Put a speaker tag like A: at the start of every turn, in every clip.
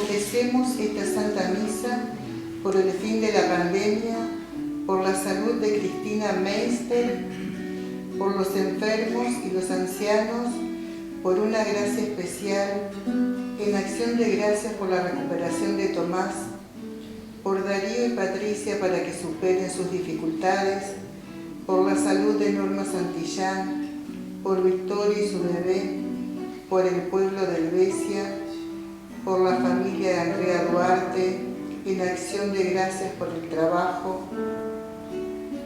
A: ofrecemos esta Santa Misa por el fin de la pandemia, por la salud de Cristina Meister, por los enfermos y los ancianos, por una gracia especial, en acción de gracias por la recuperación de Tomás, por Darío y Patricia para que superen sus dificultades, por la salud de Norma Santillán, por Victoria y su bebé, por el pueblo de Helvecia, por la familia de Andrea Duarte, en acción de gracias por el trabajo,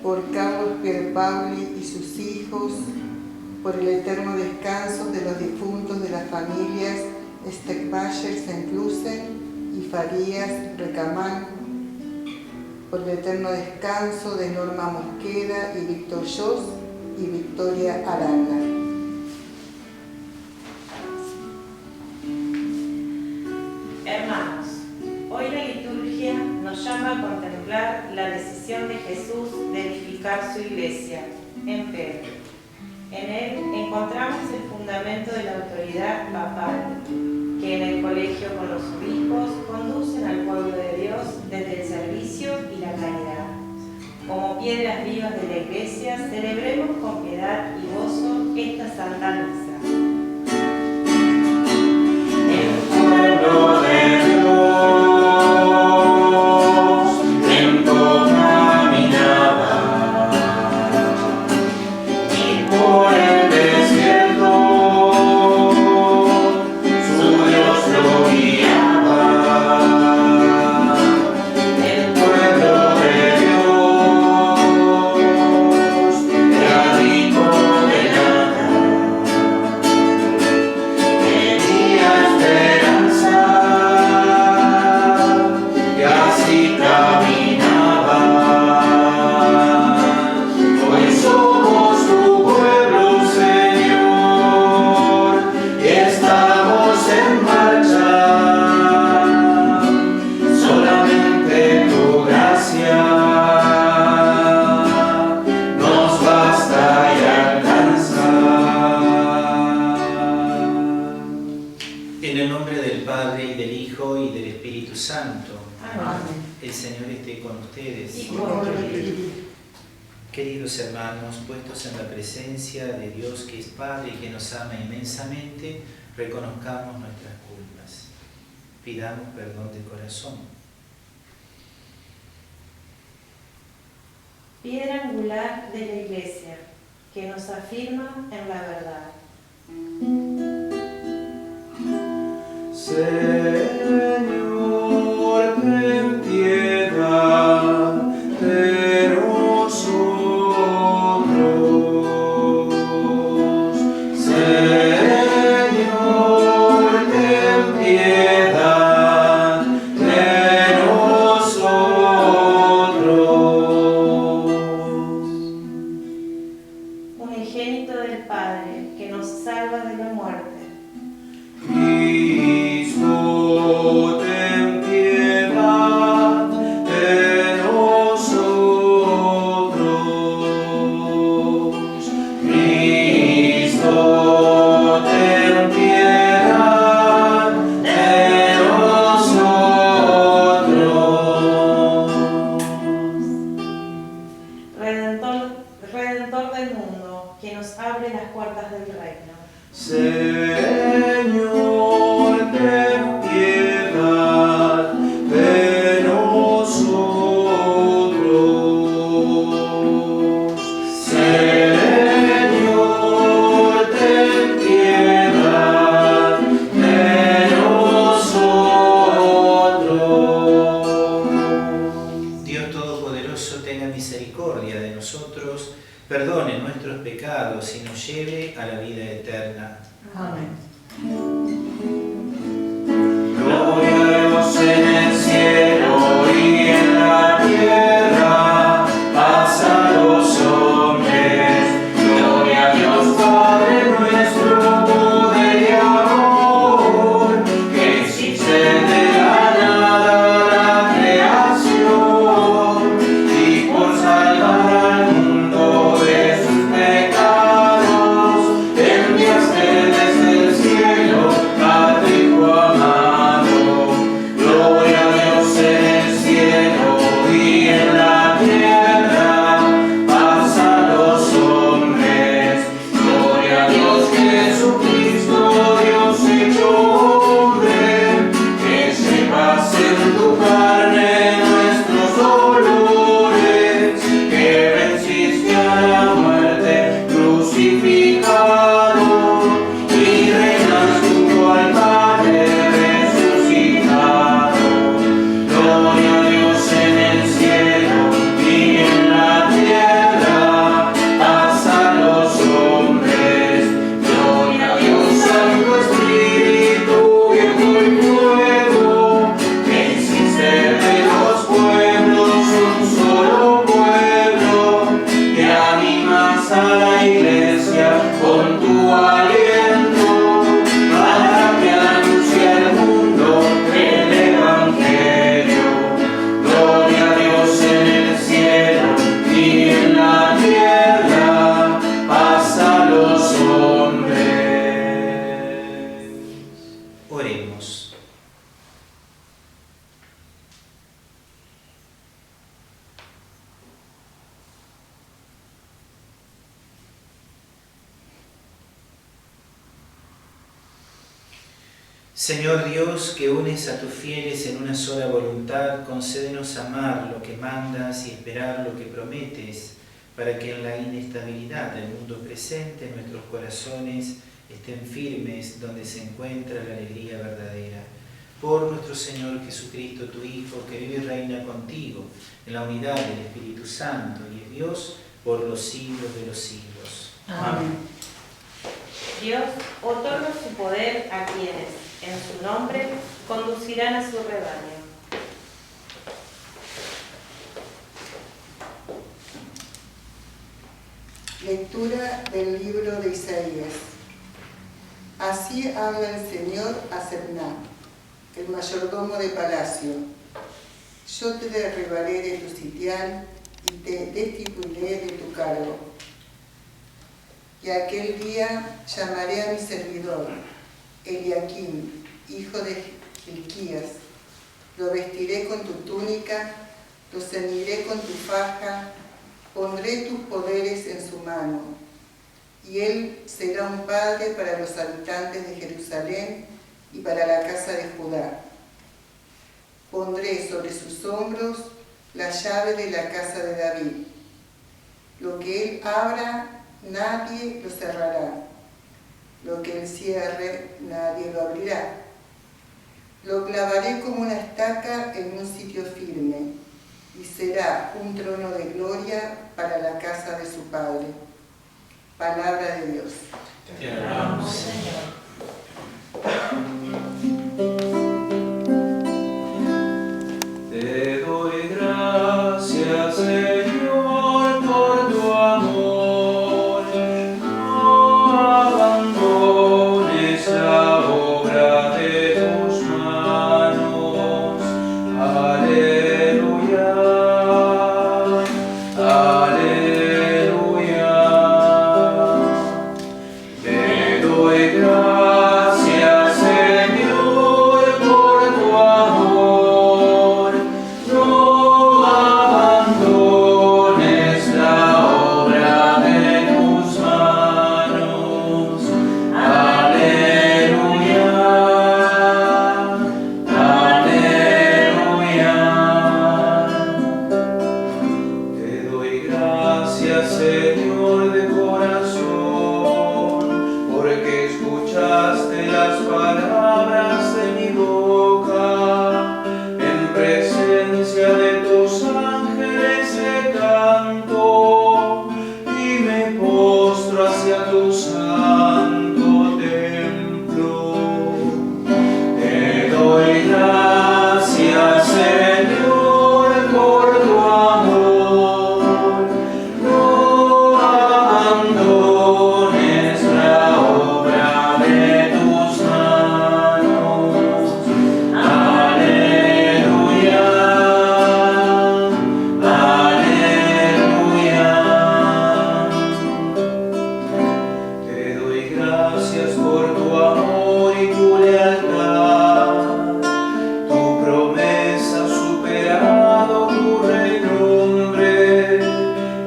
A: por Carlos Pierpaoli y sus hijos, por el eterno descanso de los difuntos de las familias Steckbacher, Senclusen y Farías, Recamán, por el eterno descanso de Norma Mosqueda y Víctor Joss y Victoria Aranda.
B: Hermanos, hoy la liturgia nos llama a contemplar la decisión de Jesús de edificar su iglesia en Pedro. En él encontramos el fundamento de la autoridad papal, que en el colegio con los obispos conducen al pueblo de Dios desde el servicio y la caridad. Como piedras vivas de la iglesia, celebremos con piedad y gozo esta Santa Misa.
C: Queridos hermanos, puestos en la presencia de Dios que es Padre y que nos ama inmensamente, reconozcamos nuestras culpas. Pidamos perdón de corazón.
B: Piedra angular de la Iglesia, que nos afirma en la verdad.
D: Señor, ten piedad de nosotros. Señor, ten piedad de nosotros.
B: Unigénito del Padre, que nos salva de la muerte.
D: Cristo, ten piedad de nosotros. Cristo, ten piedad de nosotros.
B: Redentor del mundo, que nos abre las puertas del reino.
D: Señor, ten piedad de nosotros. Señor, ten piedad de nosotros.
C: Dios Todopoderoso, tenga misericordia de nosotros, perdone nuestros pecados y nos lleve a la vida eterna.
B: Amén.
D: Gloria a Dios en el cielo y en la tierra, paz a los hombres. Gloria a Dios Padre nuestro, poder y amor, que existe de la nada la creación, y por salvar al mundo de sus pecados,
C: Oremos. Señor Dios, que unes a tus fieles en una sola voluntad, concédenos amar lo que mandas y esperar lo que prometes, para que en la inestabilidad del mundo presente nuestros corazones estén firmes donde se encuentra la alegría verdadera. Por nuestro Señor Jesucristo, tu Hijo, que vive y reina contigo en la unidad del Espíritu Santo y es Dios por los siglos de los siglos.
A: Amén.
B: Dios otorga su poder a quienes, en su nombre, conducirán a su rebaño.
A: Lectura del libro de Isaías. Así habla el Señor a Sebna, el mayordomo de palacio. Yo te derribaré de tu sitial y te destituiré de tu cargo. Y aquel día llamaré a mi servidor, Eliakim, hijo de Hilquías. Lo vestiré con tu túnica, lo ceñiré con tu faja, pondré tus poderes en su mano, y él será un padre para los habitantes de Jerusalén y para la casa de Judá. Pondré sobre sus hombros la llave de la casa de David. Lo que él abra, nadie lo cerrará. Lo que él cierre, nadie lo abrirá. Lo clavaré como una estaca en un sitio firme, y será un trono de gloria para la casa de su padre. Palabra de Dios.
C: Te alabamos, Señor.
D: Te doy gracias, Señor, por tu amor. No abandones la obra de tus manos. Aleluya, aleluya. Te doy gracias, Señor, por tu amor. No abandones la obra de tus manos. Aleluya, aleluya. Te doy gracias, Señor, de corazón, porque escuchaste las palabras de mi boca. En presencia de tus ángeles te canto y me postro hacia tu santo templo. Te doy gracias, Señor, por tu amor. No abandones la obra de tus manos. Aleluya, aleluya. Te doy gracias por tu amor y tu lealtad. Tu promesa ha superado tu renombre.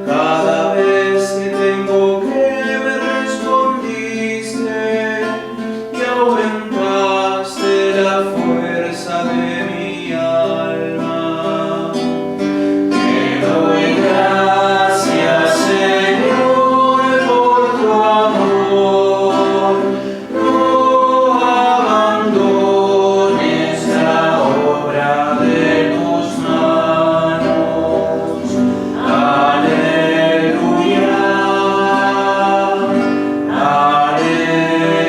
D: Cada vez que te invoqué me respondiste y aumentaste la fuerza de mi alma. Te doy gracias, Señor, por tu amor. No abandones la obra de tus manos. Aleluya, aleluya.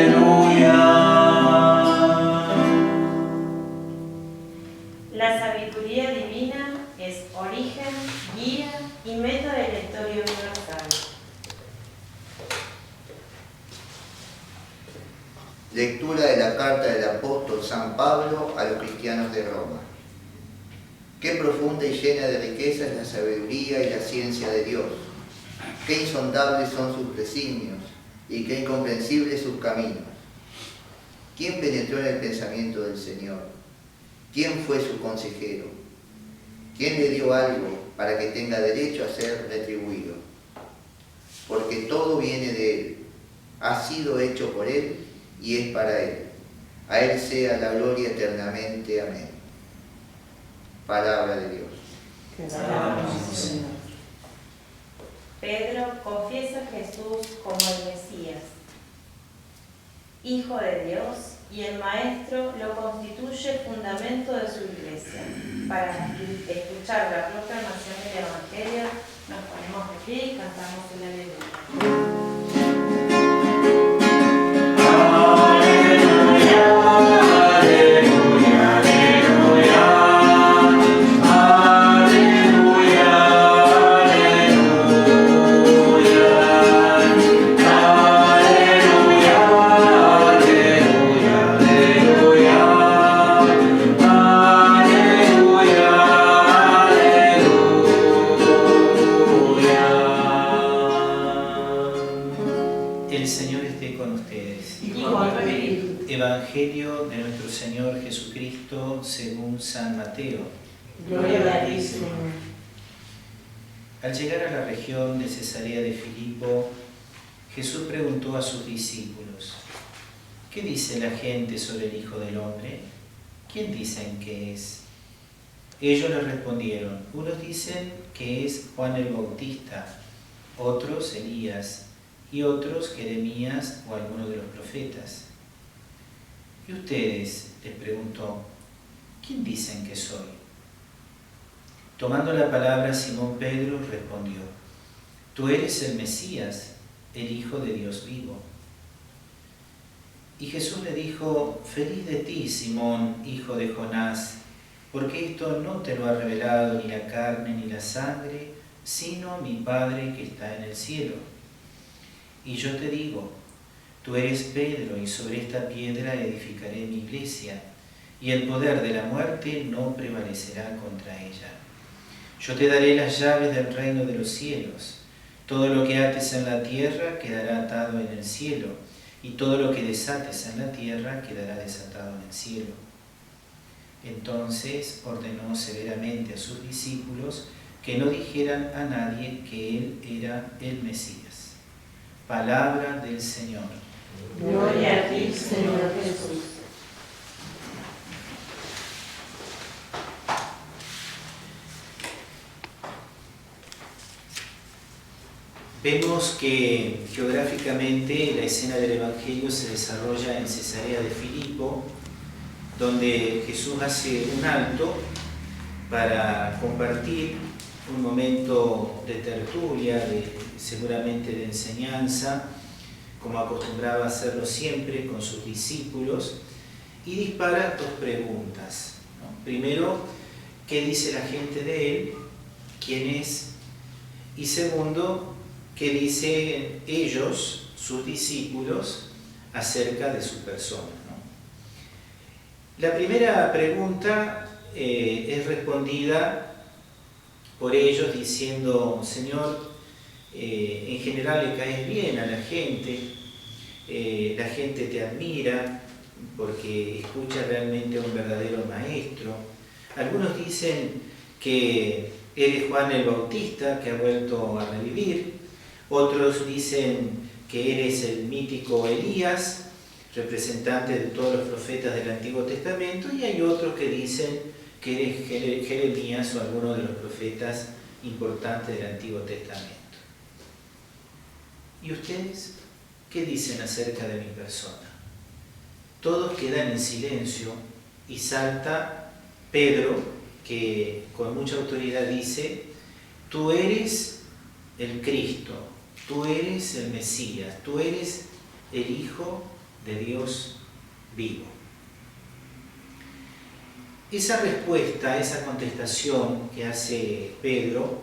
B: La sabiduría divina es origen, guía y meta de la historia universal.
E: Lectura de la carta del apóstol San Pablo a los cristianos de Roma. Qué profunda y llena de riqueza es la sabiduría y la ciencia de Dios. Qué insondables son sus designios y qué incomprensibles sus caminos. ¿Quién penetró en el pensamiento del Señor? ¿Quién fue su consejero? ¿Quién le dio algo para que tenga derecho a ser retribuido? Porque todo viene de Él, ha sido hecho por Él y es para Él. A Él sea la gloria eternamente. Amén. Palabra de Dios.
A: Te alabamos, Señor.
B: Pedro confiesa a Jesús como el Mesías, Hijo de Dios, y el Maestro lo constituye el fundamento de su iglesia. Para escuchar la proclamación del Evangelio, nos ponemos de pie y cantamos el Aleluya.
C: Evangelio de nuestro Señor Jesucristo según San Mateo.
A: Gloria a ti, Señor.
C: Al llegar a la región de Cesarea de Filipo, Jesús preguntó a sus discípulos: ¿qué dice la gente sobre el Hijo del Hombre? ¿Quién dicen que es? Ellos le respondieron: unos dicen que es Juan el Bautista, otros Elías, y otros Jeremías o alguno de los profetas. ¿Y ustedes? Les preguntó: ¿quién dicen que soy? Tomando la palabra, Simón Pedro respondió: tú eres el Mesías, el Hijo de Dios vivo. Y Jesús le dijo: feliz de ti, Simón, hijo de Jonás, porque esto no te lo ha revelado ni la carne ni la sangre, sino mi Padre que está en el cielo. Y yo te digo, tú eres Pedro, y sobre esta piedra edificaré mi iglesia, y el poder de la muerte no prevalecerá contra ella. Yo te daré las llaves del reino de los cielos. Todo lo que ates en la tierra quedará atado en el cielo, y todo lo que desates en la tierra quedará desatado en el cielo. Entonces ordenó severamente a sus discípulos que no dijeran a nadie que él era el Mesías. Palabra del Señor.
A: Gloria a ti, Señor Jesús.
C: Vemos que geográficamente la escena del Evangelio se desarrolla en Cesarea de Filipo, donde Jesús hace un alto para compartir un momento de tertulia, seguramente de enseñanza, como acostumbraba a hacerlo siempre con sus discípulos, y dispara dos preguntas, ¿no? Primero, ¿qué dice la gente de él? ¿Quién es? Y segundo, ¿qué dicen ellos, sus discípulos, acerca de su persona, ¿no? La primera pregunta es respondida por ellos diciendo: Señor, en general le caes bien a la gente te admira porque escucha realmente a un verdadero maestro. Algunos dicen que eres Juan el Bautista que ha vuelto a revivir, otros dicen que eres el mítico Elías, representante de todos los profetas del Antiguo Testamento, y hay otros que dicen que eres Jeremías o alguno de los profetas importantes del Antiguo Testamento. ¿Y ustedes qué dicen acerca de mi persona? Todos quedan en silencio y salta Pedro, que con mucha autoridad dice: tú eres el Cristo, tú eres el Mesías, tú eres el Hijo de Dios vivo. Esa respuesta, esa contestación que hace Pedro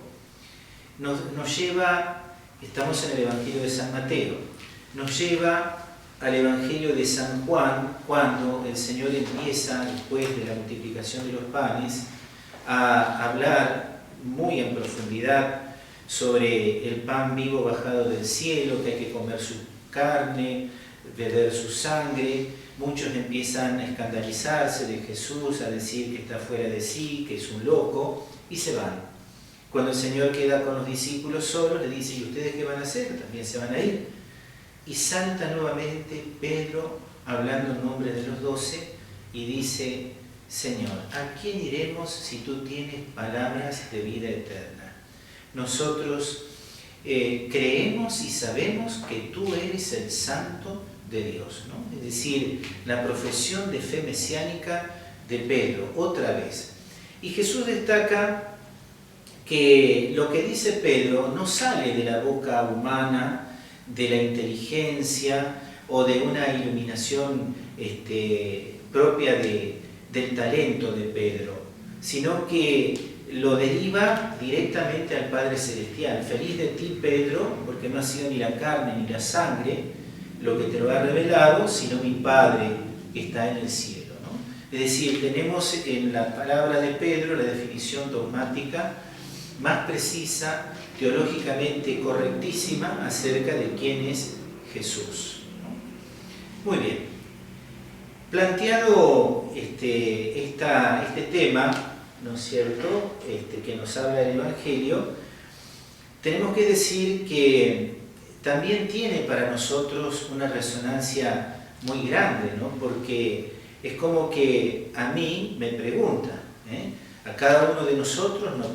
C: nos lleva, estamos en el Evangelio de San Mateo, nos lleva al Evangelio de San Juan, cuando el Señor empieza, después de la multiplicación de los panes, a hablar muy en profundidad sobre el pan vivo bajado del cielo, que hay que comer su carne, beber su sangre, muchos empiezan a escandalizarse de Jesús, a decir que está fuera de sí, que es un loco, y se van. Cuando el Señor queda con los discípulos solos, le dice: ¿y ustedes qué van a hacer? También se van a ir. Y salta nuevamente Pedro, hablando en nombre de los 12, y dice: Señor, ¿a quién iremos si tú tienes palabras de vida eterna? Nosotros creemos y sabemos que tú eres el Santo de Dios, ¿no? Es decir, la profesión de fe mesiánica de Pedro, otra vez. Y Jesús destaca que lo que dice Pedro no sale de la boca humana, de la inteligencia o de una iluminación propia del talento de Pedro, sino que lo deriva directamente al Padre Celestial. Feliz de ti, Pedro, porque no ha sido ni la carne ni la sangre lo que te lo ha revelado, sino mi Padre que está en el cielo, ¿no? Es decir, tenemos en la palabra de Pedro la definición dogmática más precisa, teológicamente correctísima, acerca de quién es Jesús, ¿no? Muy bien. Planteado este tema, ¿no es cierto?, que nos habla del Evangelio, tenemos que decir que también tiene para nosotros una resonancia muy grande, ¿no? Porque es como que a mí me pregunta, a cada uno de nosotros nos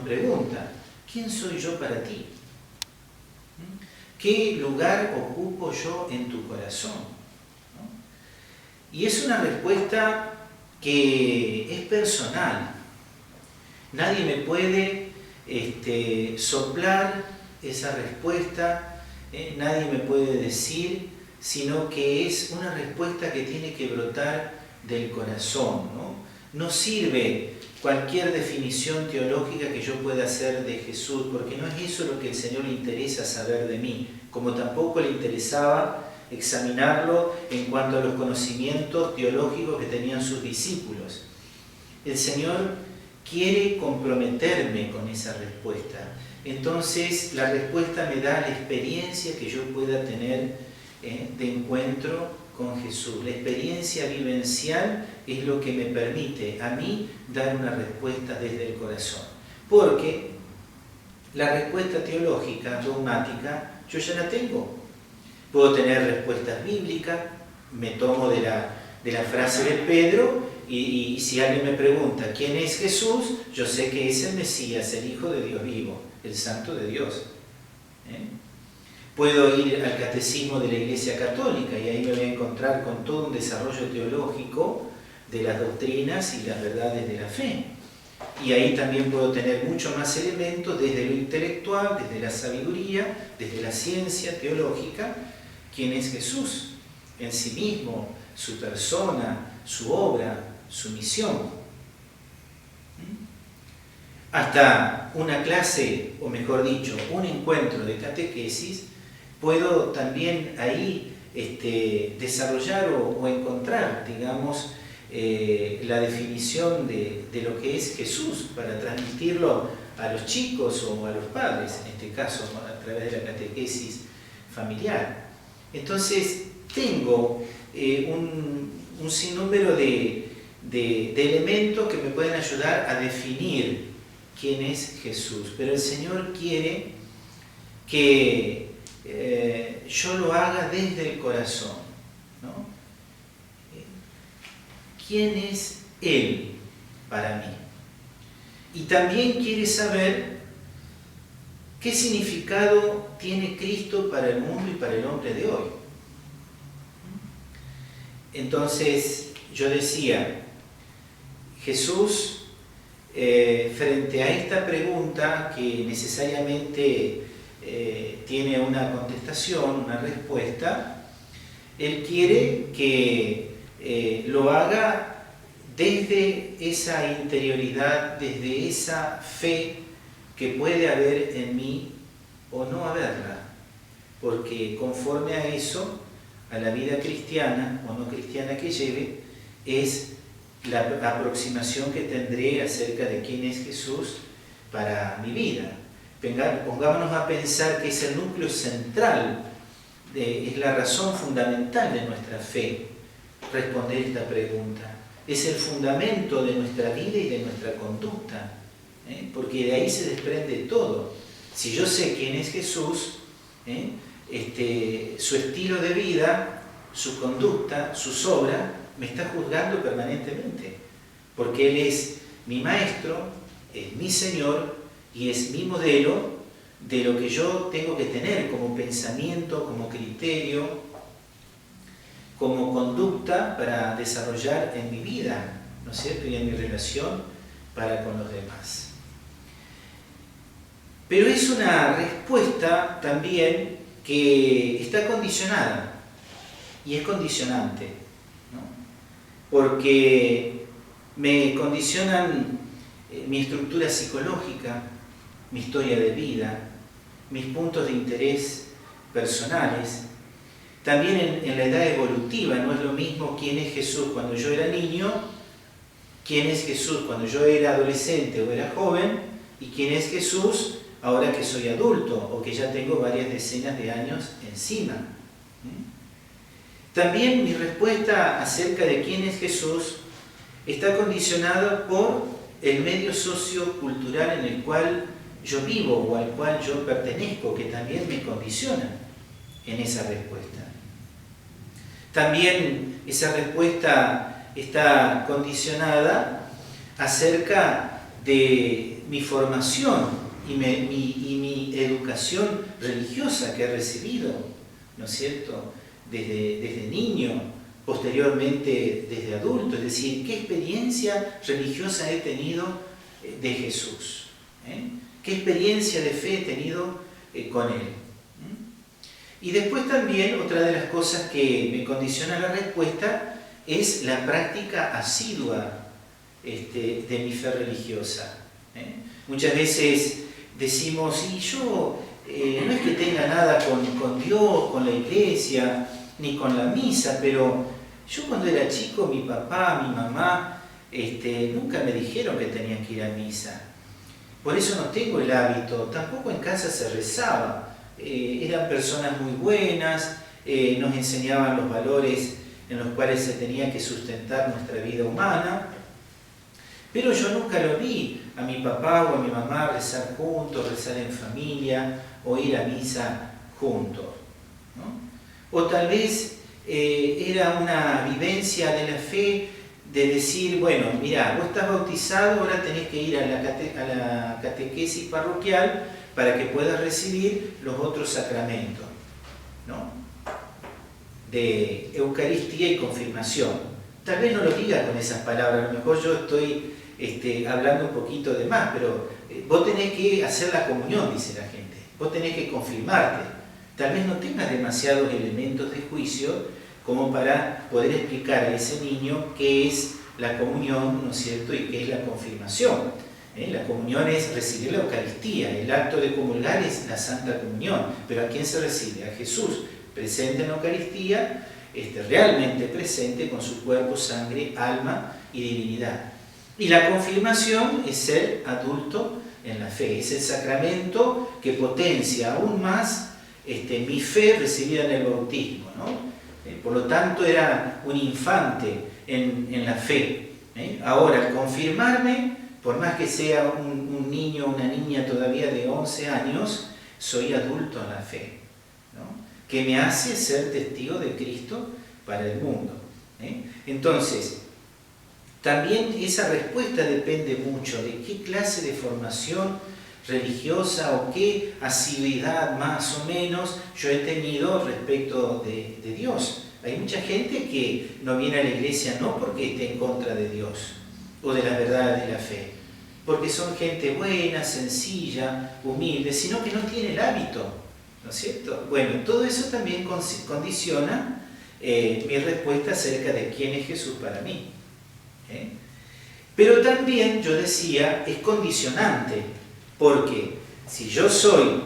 C: pregunta: ¿quién soy yo para ti? ¿Qué lugar ocupo yo en tu corazón? Y es una respuesta que es personal. Nadie me puede soplar esa respuesta, nadie me puede decir, sino que es una respuesta que tiene que brotar del corazón, ¿no? No sirve cualquier definición teológica que yo pueda hacer de Jesús, porque no es eso lo que el Señor le interesa saber de mí, como tampoco le interesaba examinarlo en cuanto a los conocimientos teológicos que tenían sus discípulos. El Señor quiere comprometerme con esa respuesta. Entonces la respuesta me da la experiencia que yo pueda tener de encuentro con Jesús. La experiencia vivencial es lo que me permite a mí dar una respuesta desde el corazón. Porque la respuesta teológica, dogmática, yo ya la tengo. Puedo tener respuestas bíblicas, me tomo de la frase de Pedro, y si alguien me pregunta quién es Jesús, yo sé que es el Mesías, el Hijo de Dios vivo, el Santo de Dios. Puedo ir al Catecismo de la Iglesia Católica y ahí me voy a encontrar con todo un desarrollo teológico de las doctrinas y las verdades de la fe. Y ahí también puedo tener mucho más elementos desde lo intelectual, desde la sabiduría, desde la ciencia teológica. ¿Quién es Jesús? En sí mismo, su persona, su obra, su misión. Hasta una clase, o mejor dicho, un encuentro de catequesis, puedo también ahí desarrollar o encontrar, digamos, la definición de lo que es Jesús, para transmitirlo a los chicos o a los padres, en este caso a través de la catequesis familiar. Entonces tengo un sinnúmero de elementos que me pueden ayudar a definir quién es Jesús, pero el Señor quiere que yo lo haga desde el corazón, ¿no? ¿Quién es Él para mí? Y también quiere saber qué significado tiene Cristo para el mundo y para el hombre de hoy. Entonces, yo decía, Jesús, frente a esta pregunta que necesariamente tiene una contestación, una respuesta, Él quiere que lo haga desde esa interioridad, desde esa fe que puede haber en mí o no haberla, porque conforme a eso, a la vida cristiana o no cristiana que lleve, es la aproximación que tendré acerca de quién es Jesús para mi vida. Pongámonos a pensar que es el núcleo central, es la razón fundamental de nuestra fe. responder esta pregunta. Es el fundamento de nuestra vida y de nuestra conducta, porque de ahí se desprende todo. Si yo sé quién es Jesús, su estilo de vida, su conducta, sus obras, me está juzgando permanentemente, porque Él es mi maestro, es mi Señor y es mi modelo de lo que yo tengo que tener como pensamiento, como criterio, como conducta para desarrollar en mi vida, ¿no es cierto?, y en mi relación para con los demás. Pero es una respuesta también que está condicionada y es condicionante, ¿no? Porque me condicionan mi estructura psicológica, mi historia de vida, mis puntos de interés personales. También en la edad evolutiva no es lo mismo quién es Jesús cuando yo era niño, quién es Jesús cuando yo era adolescente o era joven, y quién es Jesús ahora que soy adulto o que ya tengo varias decenas de años encima. También mi respuesta acerca de quién es Jesús está condicionada por el medio sociocultural en el cual yo vivo o al cual yo pertenezco, que también me condiciona en esa respuesta. También esa respuesta está condicionada acerca de mi formación y mi educación religiosa que he recibido, ¿no es cierto?, desde niño, posteriormente desde adulto. Es decir, ¿qué experiencia religiosa he tenido de Jesús? ¿Qué experiencia de fe he tenido con Él? Y después también otra de las cosas que me condiciona la respuesta es la práctica asidua de mi fe religiosa. Muchas veces decimos, y yo no es que tenga nada con Dios, con la iglesia, ni con la misa, pero yo cuando era chico, mi papá, mi mamá, nunca me dijeron que tenían que ir a misa. Por eso no tengo el hábito, tampoco en casa se rezaba. Eran personas muy buenas, nos enseñaban los valores en los cuales se tenía que sustentar nuestra vida humana, pero yo nunca lo vi a mi papá o a mi mamá rezar juntos, rezar en familia o ir a misa juntos, ¿no? O tal vez era una vivencia de la fe de decir, bueno, mira, vos estás bautizado, ahora tenés que ir a la catequesis parroquial para que puedas recibir los otros sacramentos, ¿no?, de Eucaristía y confirmación. Tal vez no lo diga con esas palabras, a lo mejor yo estoy hablando un poquito de más, pero vos tenés que hacer la comunión, dice la gente, vos tenés que confirmarte. Tal vez no tengas demasiados elementos de juicio como para poder explicar a ese niño qué es la comunión, ¿no es cierto?, y qué es la confirmación. La comunión es recibir la Eucaristía, el acto de comulgar es la Santa Comunión, pero ¿a quién se recibe? A Jesús, presente en la Eucaristía, realmente presente con su cuerpo, sangre, alma y divinidad. Y la confirmación es ser adulto en la fe, es el sacramento que potencia aún más mi fe recibida en el bautismo, ¿no? Por lo tanto era un infante en la fe. Ahora, al confirmarme, por más que sea un niño o una niña todavía de 11 años, soy adulto en la fe, ¿no?, que me hace ser testigo de Cristo para el mundo. Entonces, también esa respuesta depende mucho de qué clase de formación religiosa o qué asiduidad más o menos yo he tenido respecto de Dios. Hay mucha gente que no viene a la iglesia no porque esté en contra de Dios o de las verdades de la fe, porque son gente buena, sencilla, humilde, sino que no tiene el hábito, ¿no es cierto? Bueno, todo eso también condiciona mi respuesta acerca de quién es Jesús para mí. Pero también, yo decía, es condicionante, porque si yo soy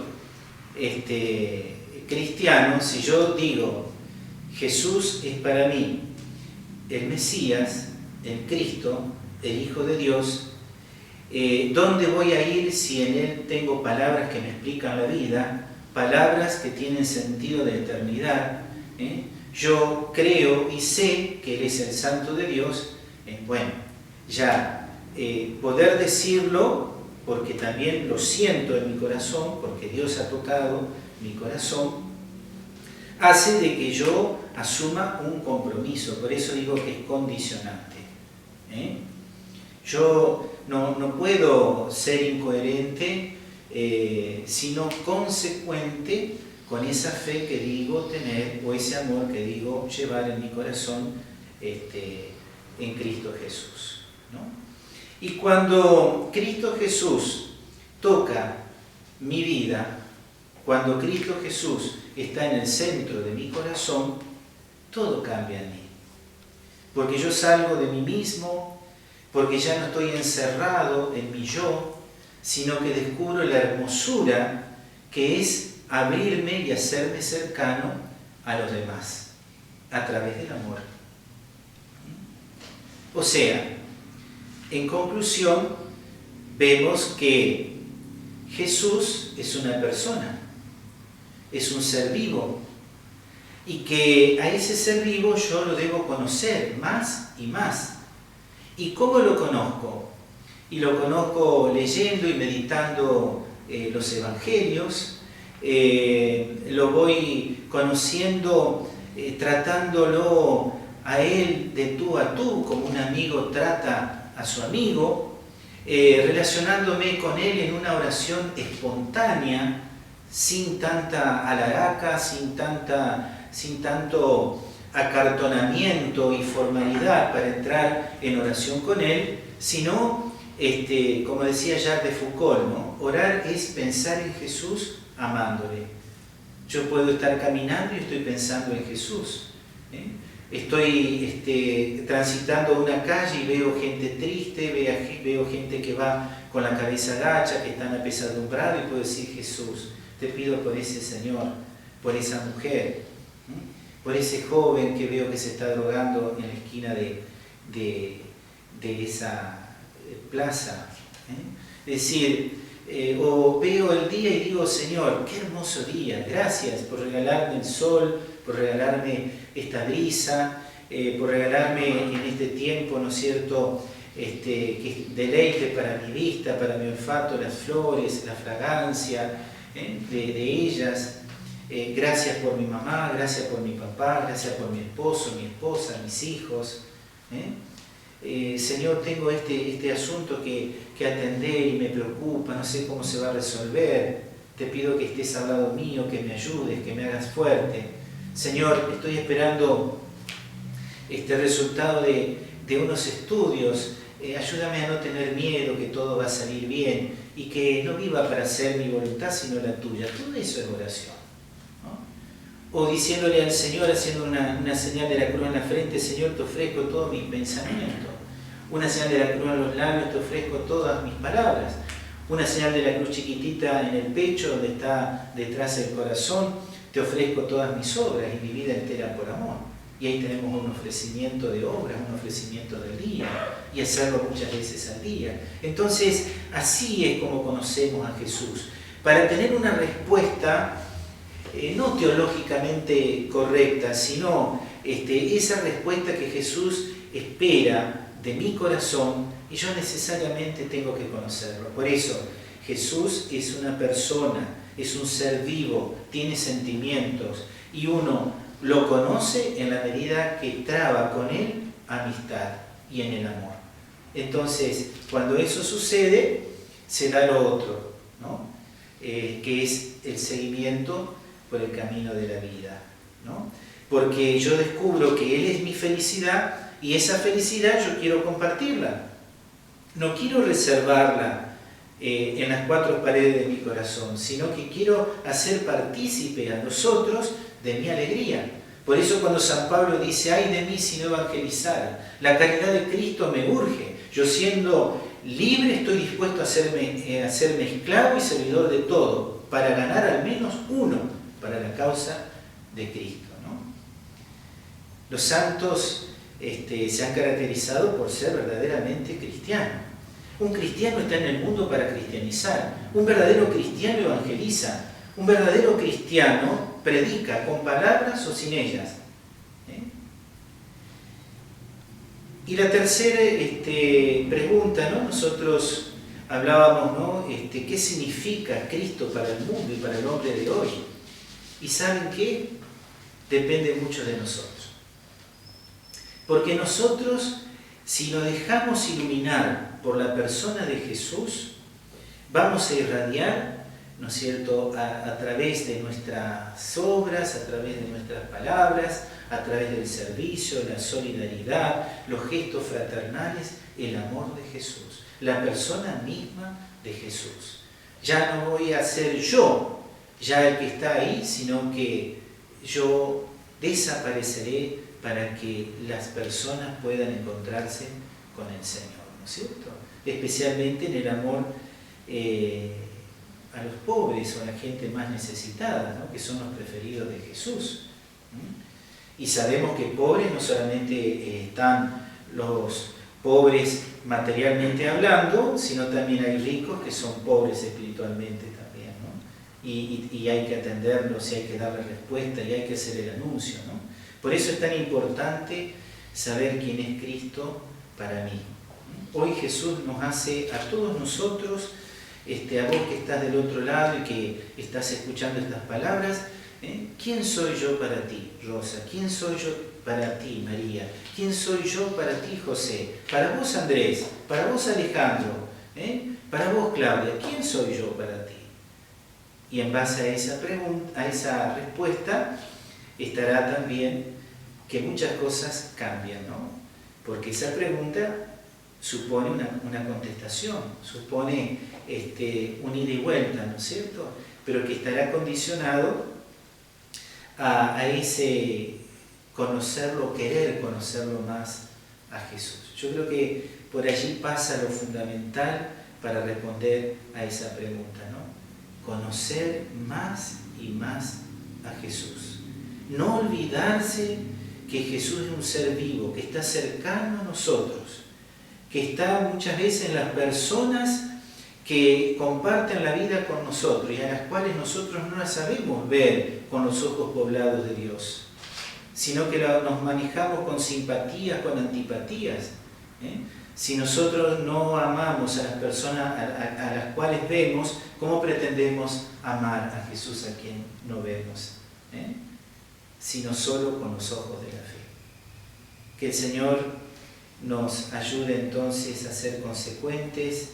C: cristiano, si yo digo Jesús es para mí el Mesías, el Cristo, el Hijo de Dios, ¿dónde voy a ir si en Él tengo palabras que me explican la vida, palabras que tienen sentido de eternidad? yo creo y sé que Él es el Santo de Dios, bueno, ya poder decirlo, porque también lo siento en mi corazón, porque Dios ha tocado mi corazón, hace de que yo asuma un compromiso. Por eso digo que es condicionante. Yo no puedo ser incoherente, sino consecuente con esa fe que digo tener, o ese amor que digo llevar en mi corazón en Cristo Jesús, ¿no? Y cuando Cristo Jesús toca mi vida, cuando Cristo Jesús está en el centro de mi corazón, todo cambia en mí. Porque yo salgo de mí mismo, porque ya no estoy encerrado en mi yo, sino que descubro la hermosura que es abrirme y hacerme cercano a los demás, a través del amor. O sea, en conclusión, vemos que Jesús es una persona, es un ser vivo, y que a ese ser vivo yo lo debo conocer más y más. ¿Y cómo lo conozco? Y lo conozco leyendo y meditando los evangelios, lo voy conociendo, tratándolo a Él de tú a tú, como un amigo trata a su amigo, relacionándome con Él en una oración espontánea, sin tanta alaraca, sin tanto acartonamiento y formalidad para entrar en oración con Él, sino, como decía Jacques de Foucault, ¿no? Orar es pensar en Jesús amándole. Yo puedo estar caminando y estoy pensando en Jesús. Estoy transitando una calle y veo gente triste, veo gente que va con la cabeza agacha, que están apesadumbrados, y puedo decir: Jesús, te pido por ese señor, por esa mujer, por ese joven que veo que se está drogando en la esquina de esa plaza. Es decir, o veo el día y digo: Señor, qué hermoso día, gracias por regalarme el sol, por regalarme esta brisa, por regalarme en este tiempo, ¿no es cierto?, que deleite para mi vista, para mi olfato, las flores, la fragancia de ellas. Gracias por mi mamá, gracias por mi papá, gracias por mi esposo, mi esposa, mis hijos. Señor, tengo este asunto que atender y me preocupa, no sé cómo se va a resolver. Te pido que estés al lado mío, que me ayudes, que me hagas fuerte. Señor, estoy esperando este resultado de unos estudios. Ayúdame a no tener miedo, que todo va a salir bien y que no viva para hacer mi voluntad sino la tuya. Todo eso es oración, ¿no? O diciéndole al Señor, haciendo una señal de la cruz en la frente: Señor, te ofrezco todos mis pensamientos. Una señal de la cruz en los labios: te ofrezco todas mis palabras. Una señal de la cruz chiquitita en el pecho, donde está detrás el corazón: te ofrezco todas mis obras y mi vida entera por amor. Y ahí tenemos un ofrecimiento de obras, un ofrecimiento del día, y hacerlo muchas veces al día. Entonces, así es como conocemos a Jesús. Para tener una respuesta no teológicamente correcta, sino esa respuesta que Jesús espera de mi corazón, y yo necesariamente tengo que conocerlo. Por eso, Jesús es una persona, es un ser vivo, tiene sentimientos, y uno lo conoce en la medida que traba con Él amistad y en el amor. Entonces, cuando eso sucede, se da lo otro, ¿no? Que es el seguimiento por el camino de la vida, ¿no? Porque yo descubro que Él es mi felicidad, y esa felicidad yo quiero compartirla. No quiero reservarla en las cuatro paredes de mi corazón, sino que quiero hacer partícipe a los otros de mi alegría. Por eso cuando San Pablo dice: ay de mí si no evangelizara, la caridad de Cristo me urge. Yo, siendo libre, estoy dispuesto a hacerme esclavo y servidor de todo, para ganar al menos uno para la causa de Cristo, ¿no? Los santos se han caracterizado por ser verdaderamente cristianos. Un cristiano está en el mundo para cristianizar. Un verdadero cristiano evangeliza. Un verdadero cristiano predica con palabras o sin ellas. Y la tercera pregunta, ¿no? Nosotros hablábamos, ¿no? ¿Qué significa Cristo para el mundo y para el hombre de hoy? ¿Y saben qué? Depende mucho de nosotros. Porque nosotros, si nos dejamos iluminar por la persona de Jesús, vamos a irradiar, ¿no es cierto?, a través de nuestras obras, a través de nuestras palabras, a través del servicio, la solidaridad, los gestos fraternales, el amor de Jesús, la persona misma de Jesús. Ya no voy a ser yo, ya el que está ahí, sino que yo desapareceré para que las personas puedan encontrarse con el Señor, ¿no es cierto? Especialmente en el amor a los pobres o a la gente más necesitada, ¿no? Que son los preferidos de Jesús. Y sabemos que pobres no solamente están los pobres materialmente hablando, sino también hay ricos que son pobres espiritualmente también, ¿no? Y hay que atenderlos, y hay que darle respuesta, y hay que hacer el anuncio, ¿no? Por eso es tan importante saber quién es Cristo para mí. Hoy Jesús nos hace a todos nosotros, a vos que estás del otro lado y que estás escuchando estas palabras, ¿quién soy yo para ti, Rosa? ¿Quién soy yo para ti, María? ¿Quién soy yo para ti, José? Para vos, Andrés, para vos, Alejandro, para vos, Claudia, ¿quién soy yo para ti? Y en base a esa pregunta, a esa respuesta, estará también que muchas cosas cambian, ¿no? Porque esa pregunta supone una contestación, supone un ida y vuelta, ¿no es cierto? Pero que estará condicionado a ese conocerlo, querer conocerlo más a Jesús. Yo creo que por allí pasa lo fundamental para responder a esa pregunta, ¿no? Conocer más y más a Jesús. No olvidarse que Jesús es un ser vivo, que está cercano a nosotros, que está muchas veces en las personas que comparten la vida con nosotros y a las cuales nosotros no las sabemos ver con los ojos poblados de Dios, sino que nos manejamos con simpatías, con antipatías. Si nosotros no amamos a las personas a las cuales vemos, ¿cómo pretendemos amar a Jesús a quien no vemos? Sino solo con los ojos de la fe. Que el Señor nos ayude entonces a ser consecuentes,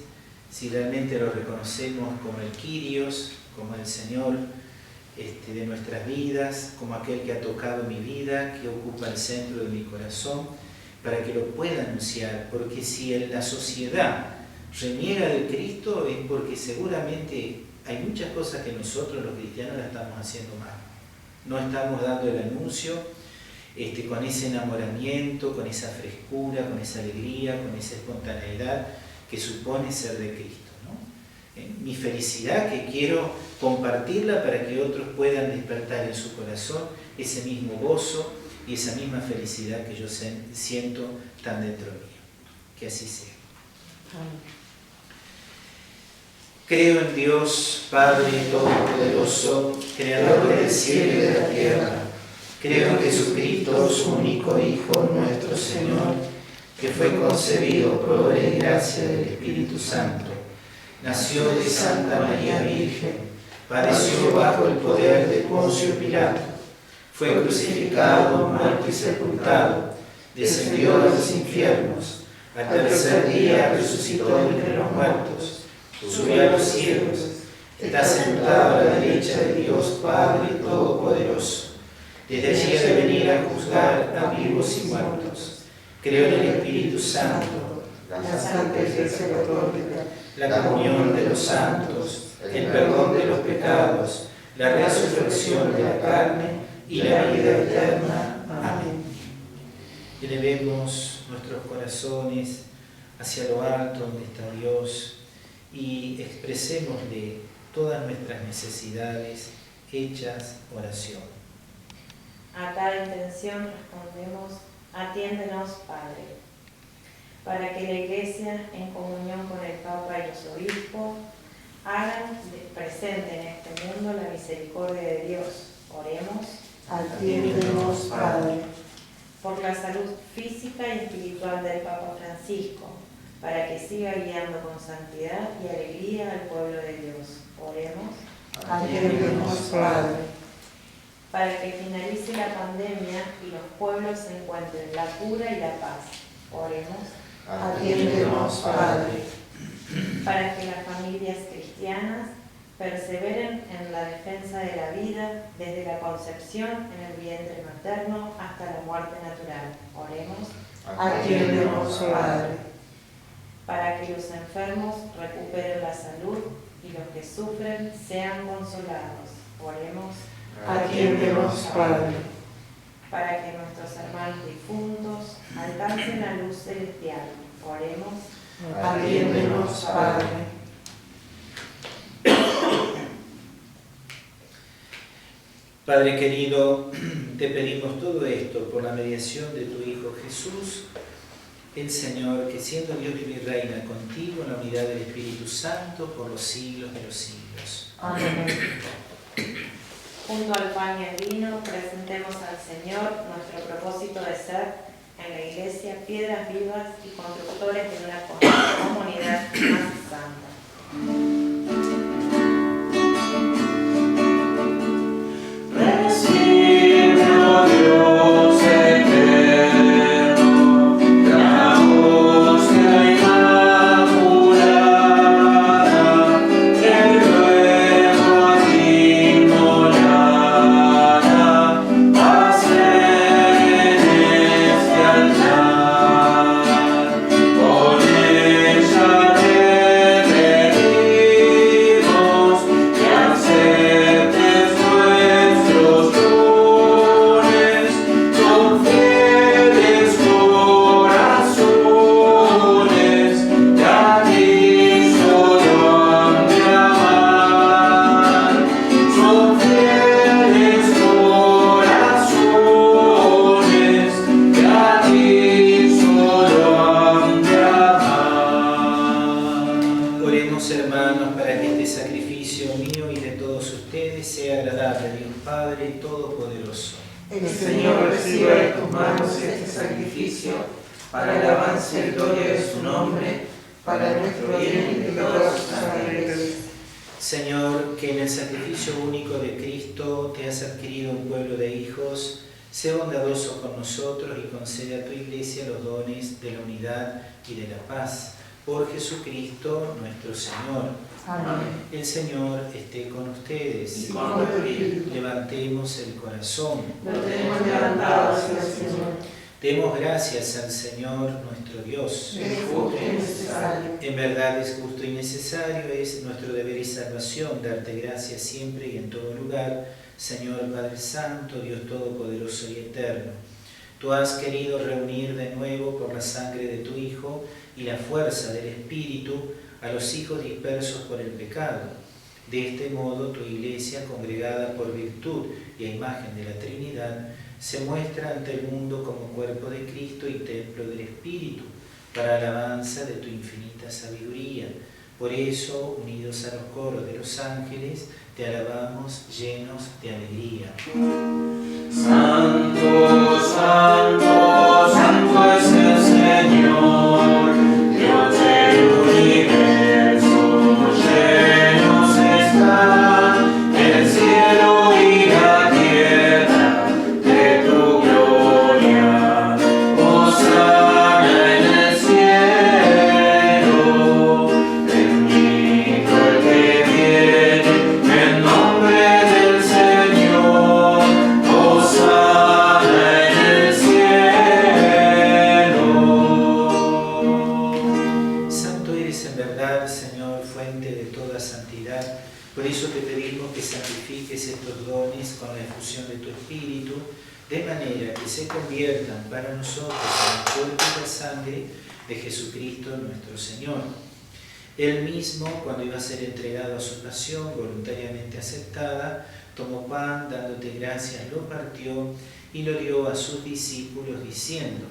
C: si realmente lo reconocemos como el Kyrios, como el Señor de nuestras vidas, como aquel que ha tocado mi vida, que ocupa el centro de mi corazón, para que lo pueda anunciar, porque si la sociedad reniega de Cristo es porque seguramente hay muchas cosas que nosotros los cristianos la estamos haciendo mal. No estamos dando el anuncio con ese enamoramiento, con esa frescura, con esa alegría, con esa espontaneidad que supone ser de Cristo, ¿no? Mi felicidad, que quiero compartirla para que otros puedan despertar en su corazón ese mismo gozo y esa misma felicidad que yo siento tan dentro mío. Que así sea. Amén. Creo en Dios, Padre Todopoderoso, Creador del cielo y de la tierra. Creo en Jesucristo, su único Hijo, nuestro Señor, que fue concebido por obra y gracia del Espíritu Santo. Nació de Santa María Virgen, padeció bajo el poder de Poncio Pilato, fue crucificado, muerto y sepultado, descendió a los infiernos, al tercer día resucitó entre los muertos, subió a los cielos, está sentado a la derecha de Dios Padre Todopoderoso. Desde allí ha de venir a juzgar a vivos y muertos. Creo en el Espíritu Santo,
A: la Santa Iglesia Católica,
C: la comunión de los santos, el perdón de los pecados, la resurrección de la carne y la vida eterna. Amén. Elevemos nuestros corazones hacia lo alto donde está Dios y expresémosle todas nuestras necesidades hechas oración.
B: A cada intención respondemos: atiéndenos, Padre, para que la Iglesia, en comunión con el Papa y los obispos, hagan presente en este mundo la misericordia de Dios. Oremos.
A: Atiéndenos, Padre.
B: Por la salud física y espiritual del Papa Francisco, para que siga guiando con santidad y alegría al pueblo de Dios. Oremos.
A: Atiéndenos, Padre.
B: Para que finalice la pandemia y los pueblos encuentren la cura y la paz. Oremos.
A: Atiéndenos, Padre.
B: Para que las familias cristianas perseveren en la defensa de la vida desde la concepción en el vientre materno hasta la muerte natural. Oremos.
A: Atiéndenos, Padre.
B: Para que los enfermos recuperen la salud y los que sufren sean consolados. Oremos.
A: Atiéndenos, Padre.
B: Para que nuestros hermanos difuntos alcancen la luz celestial. Oremos.
A: Atiéndenos, Padre.
C: Padre querido, te pedimos todo esto por la mediación de tu Hijo Jesús, el Señor, que siendo Dios vive y reina contigo en la unidad del Espíritu Santo por los siglos de los siglos.
A: Amén.
B: Junto al pan y al vino, presentemos al Señor nuestro propósito de ser en la Iglesia piedras vivas y constructores de una comunidad más santa.
D: Recibe, oh Dios eterno, la hostia inmaculada, que luego a ti inmolada, hacer en este altar. Con ella te pedimos que aceptes nuestros dones, con fieles corazones, que a ti solo han de amar. Son fieles corazones, que a ti solo han de amar.
C: Oremos, hermanos, para que este sacrificio mío y de todos ustedes sea agradable a Dios Padre Todopoderoso.
A: El Señor reciba de tus manos este sacrificio para alabanza y gloria de su nombre, para nuestro bien y de toda su santa iglesia.
C: Señor, que en el sacrificio único de Cristo te has adquirido un pueblo de hijos, sé bondadoso con nosotros y concede a tu Iglesia los dones de la unidad y de la paz. Por Jesucristo nuestro Señor.
A: Amén.
C: El Señor esté con ustedes.
A: Y con tu espíritu.
C: Levantemos el corazón.
A: Lo tenemos levantado hacia el Señor.
C: Demos gracias al Señor nuestro Dios.
A: Es justo y necesario.
C: En verdad es justo y necesario, es nuestro deber y salvación darte gracias siempre y en todo lugar, Señor Padre Santo, Dios Todopoderoso y Eterno. Tú has querido reunir de nuevo por la sangre de tu Hijo y la fuerza del Espíritu a los hijos dispersos por el pecado. De este modo tu Iglesia, congregada por virtud y a imagen de la Trinidad, se muestra ante el mundo como cuerpo de Cristo y templo del Espíritu, para alabanza de tu infinita sabiduría. Por eso, unidos a los coros de los ángeles, te alabamos llenos de alegría.
D: Santo, santo, santo es el Señor, Dios del universo, llenos están el cielo y la tierra de tu gloria. Hosana en el cielo, bendito el que viene en nombre del Señor. Hosana en el cielo.
C: Santo eres en verdad, Señor, fuente de toda santidad. Por eso te pedimos que santifiques estos dones con la efusión de tu Espíritu, de manera que se conviertan para nosotros en el cuerpo y la sangre de Jesucristo nuestro Señor. Él mismo, cuando iba a ser entregado a su pasión voluntariamente aceptada, tomó pan, dándote gracias, lo partió y lo dio a sus discípulos, diciendo: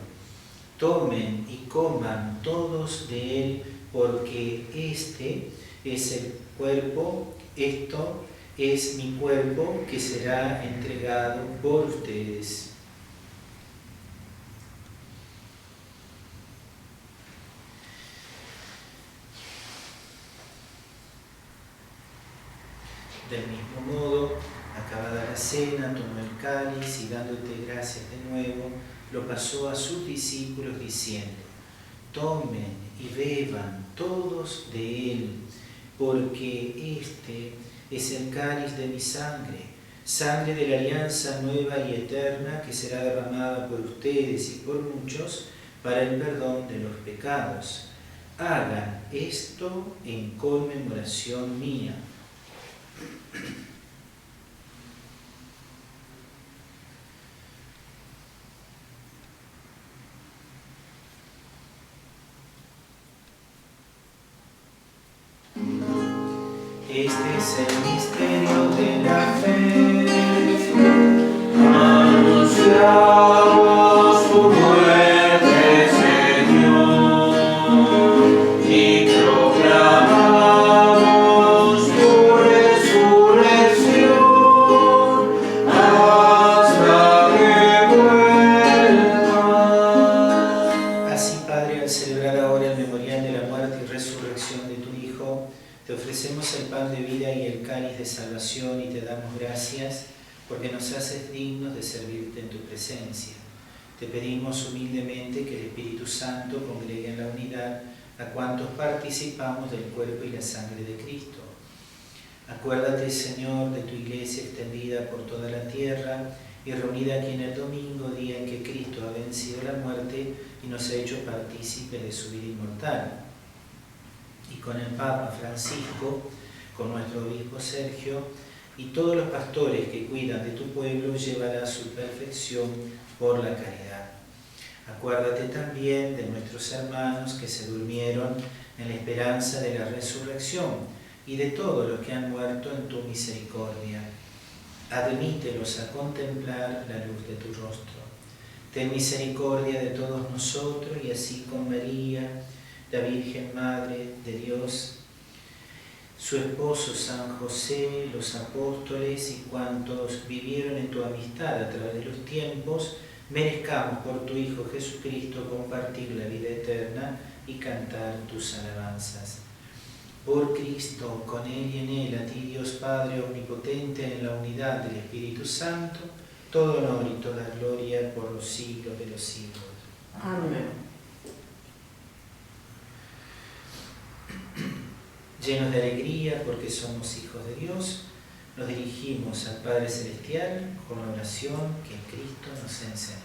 C: tomen y coman todos de él, porque este es el cuerpo, esto es mi cuerpo que será entregado por ustedes. Del mismo modo, acabada la cena, tomó el cáliz y dándote gracias de nuevo, lo pasó a sus discípulos diciendo: tomen y beban todos de él, porque este es el cáliz de mi sangre, sangre de la alianza nueva y eterna que será derramada por ustedes y por muchos para el perdón de los pecados. Hagan esto en conmemoración mía. Este es el misterio de la fe. Anunciamos tu muerte, Señor, y proclamamos tu resurrección hasta que vuelvas. Así, Padre, al celebrar ahora el memorial de la muerte y resurrección de tu Hijo, te ofrecemos el pan de vida y el cáliz de salvación y te damos gracias porque nos haces dignos de servirte en tu presencia. Te pedimos humildemente que el Espíritu Santo congregue en la unidad a cuantos participamos del cuerpo y la sangre de Cristo. Acuérdate, Señor, de tu iglesia extendida por toda la tierra y reunida aquí en el domingo, día en que Cristo ha vencido la muerte y nos ha hecho partícipes de su vida inmortal. Y con el Papa Francisco, con nuestro obispo Sergio y todos los pastores que cuidan de tu pueblo, llévala a su perfección por la caridad. Acuérdate también de nuestros hermanos que se durmieron en la esperanza de la resurrección y de todos los que han muerto en tu misericordia. Admítelos a contemplar la luz de tu rostro. Ten misericordia de todos nosotros y así con María, la Virgen Madre de Dios, su esposo San José, los apóstoles y cuantos vivieron en tu amistad a través de los tiempos, merezcamos por tu Hijo Jesucristo compartir la vida eterna y cantar tus alabanzas. Por Cristo, con Él y en Él, a ti Dios Padre Omnipotente, en la unidad del Espíritu Santo, todo honor y toda gloria por los siglos de los siglos.
B: Amén.
C: Llenos de alegría porque somos hijos de Dios, nos dirigimos al Padre Celestial con la oración que Cristo nos enseñó.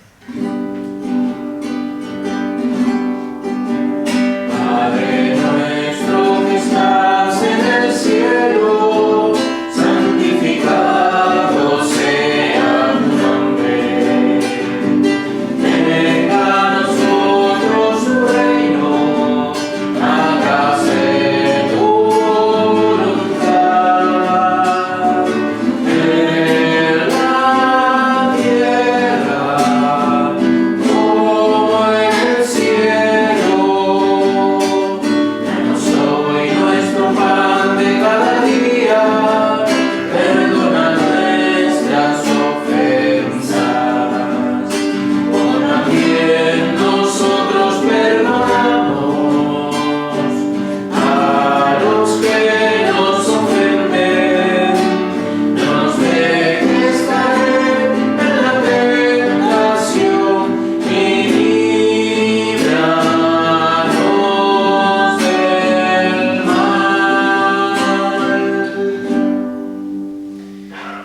D: Padre nuestro que estás en el cielo, santificado sea tu nombre. Venga a nosotros tu reino, hágase tu voluntad en la tierra como en el cielo. Danos hoy nuestro pan de cada día, perdona nuestras ofensas, como también nosotros perdonamos a los que nos ofenden. No nos dejes caer en la tentación y líbranos del mal.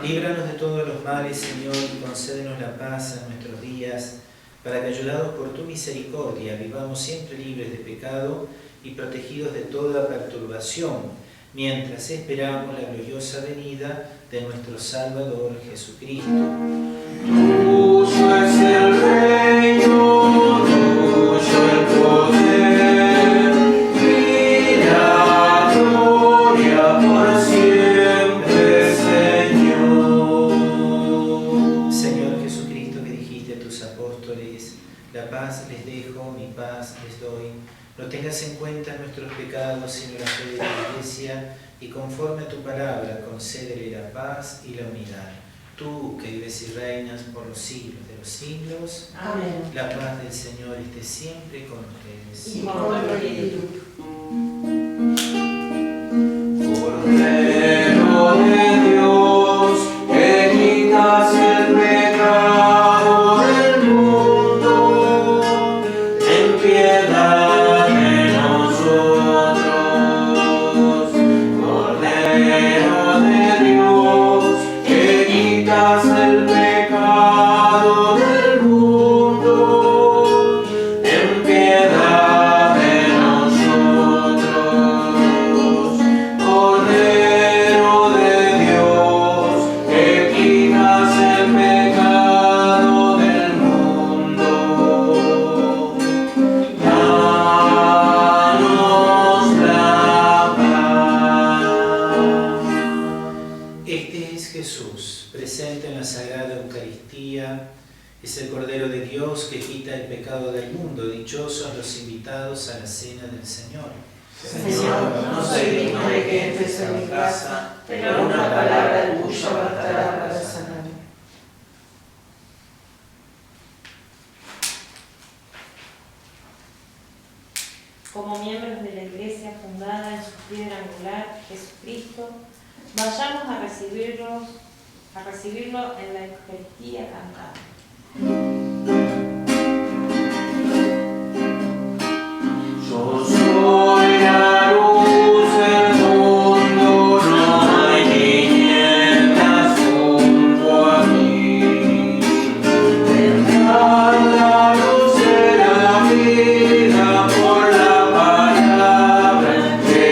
C: Líbranos de todos los males, Señor, y concédenos la paz en nuestros días, para que, ayudados por tu misericordia, vivamos siempre libres de pecado y protegidos de toda perturbación, mientras esperamos la gloriosa venida de nuestro Salvador Jesucristo.
D: Tuyo es el reino, tuyo el poder y la gloria por siempre, Señor.
C: Señor Jesucristo, que dijiste a tus apóstoles: la paz les dejo, mi paz les doy. No tengas en cuenta nuestros pecados, sino la fe de la Iglesia, y conforme a tu palabra, concédele la paz y la unidad. Tú, que vives y reinas por los siglos de los siglos,
B: Amén.
C: la paz del Señor esté siempre con ustedes.
B: Y con el espíritu.
D: Cordero de Dios.
C: presente en la Sagrada Eucaristía es el Cordero de Dios que quita el pecado del mundo. Dichosos los invitados a la cena del Señor.
F: Señor, no soy digno de que entres en mi casa, pero una palabra tuya bastará para sanarme.
B: Como miembros de la Iglesia fundada en su piedra angular, Jesucristo, vayamos a recibirlo en la Eucaristía cantando.
D: Yo soy la luz del mundo, no hay tinieblas junto a mí. Vendrá la luz de la vida por la palabra que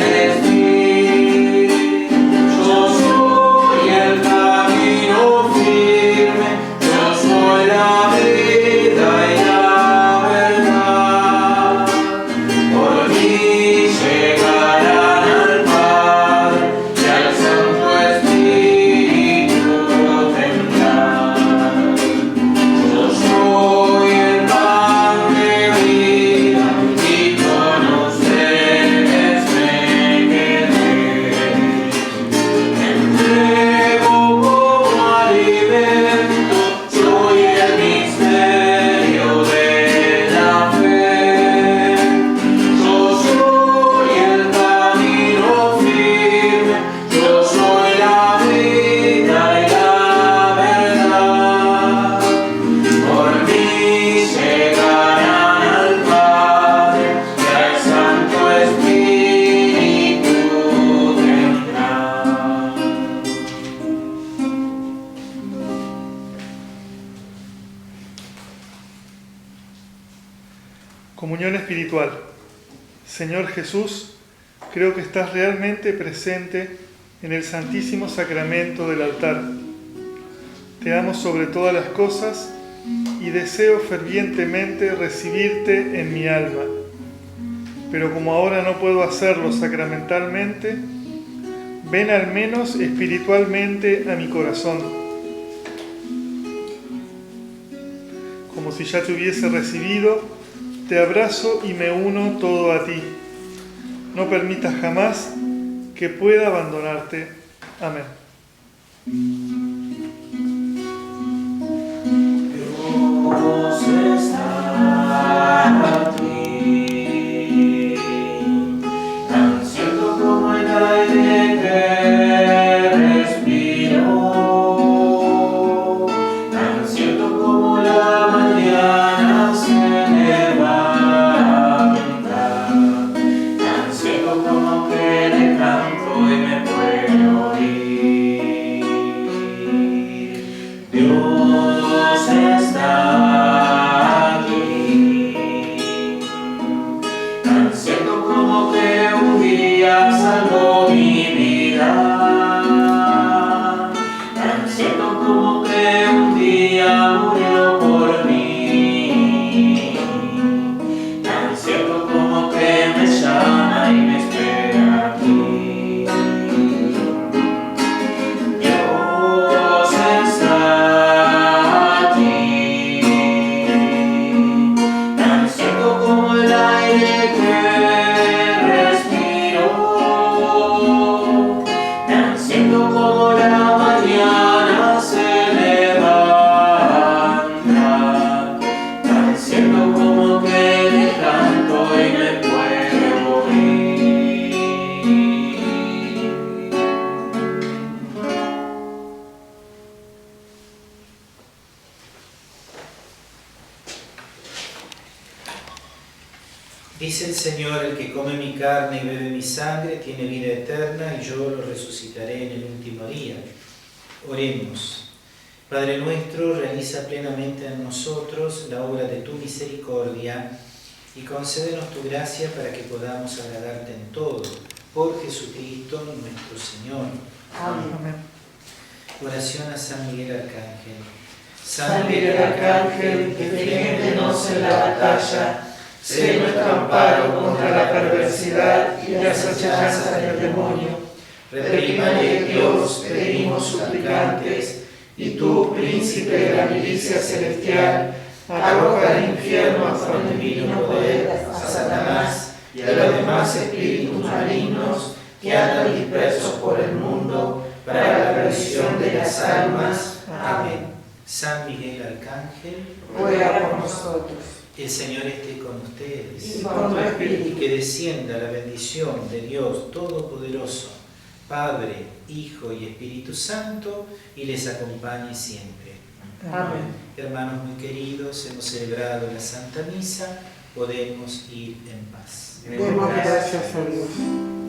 D: les di. Yo soy el camino firme, yo soy la vida y la verdad. Por mí llegarán al Padre y al Santo Espíritu tendrán. Yo soy el pan de vida y con ustedes me quedé. Me entrego como alimento, soy el misterio de la fe. Yo soy el camino firme, yo soy la vida y la verdad. Por mí llegarán al Padre y al Santo Espíritu tendrán.
G: Comunión espiritual. Señor Jesús, creo que estás realmente presente en el Santísimo Sacramento del altar. Te amo sobre todas las cosas y deseo fervientemente recibirte en mi alma. Pero como ahora no puedo hacerlo sacramentalmente, ven al menos espiritualmente a mi corazón. Como si ya te hubiese recibido, te abrazo y me uno todo a ti. No permitas jamás que pueda abandonarte. Amén.
D: Dios está aquí, tan cierto como el aire que respiro, tan cierto como la mañana se levanta, tan cierto como que le canto y me puede oír. Dios está aquí, tan cierto como que un día salvó mi vida, tan cierto como que un día murió por mí, tan cierto como que me llama y me espera aquí. Dios está aquí, tan cierto como el aire que respiro, tan cierto como la mañana se levanta, tan cierto como que le canto y me puede oír.
C: Dice el Señor: el que come mi carne y bebe mi sangre tiene vida eterna, y yo lo resucitaré en el último día. Oremos. Padre nuestro, realiza plenamente en nosotros la obra de tu misericordia y concédenos tu gracia para que podamos agradarte en todo. Por Jesucristo nuestro Señor.
F: Amén.
C: Oración a San Miguel Arcángel.
F: San Miguel Arcángel, defiéndenos en la batalla, sé nuestro amparo contra la perversidad y las acechanzas del demonio.
C: Reprímale Dios, pedimos suplicantes, y tú, príncipe de la milicia celestial, arroja al infierno hasta donde vino poder a Satanás y a los demás espíritus malignos que andan dispersos por el mundo para la perdición de las almas. Amén. San Miguel Arcángel,
A: ruega por nosotros.
C: el Señor esté con ustedes.
A: Y con tu espíritu.
C: Que descienda la bendición de Dios Todopoderoso, Padre, Hijo y Espíritu Santo, y les acompañe siempre.
A: Amén.
C: Hermanos muy queridos, hemos celebrado la Santa Misa, podemos ir en paz.
A: Demos gracias a Dios.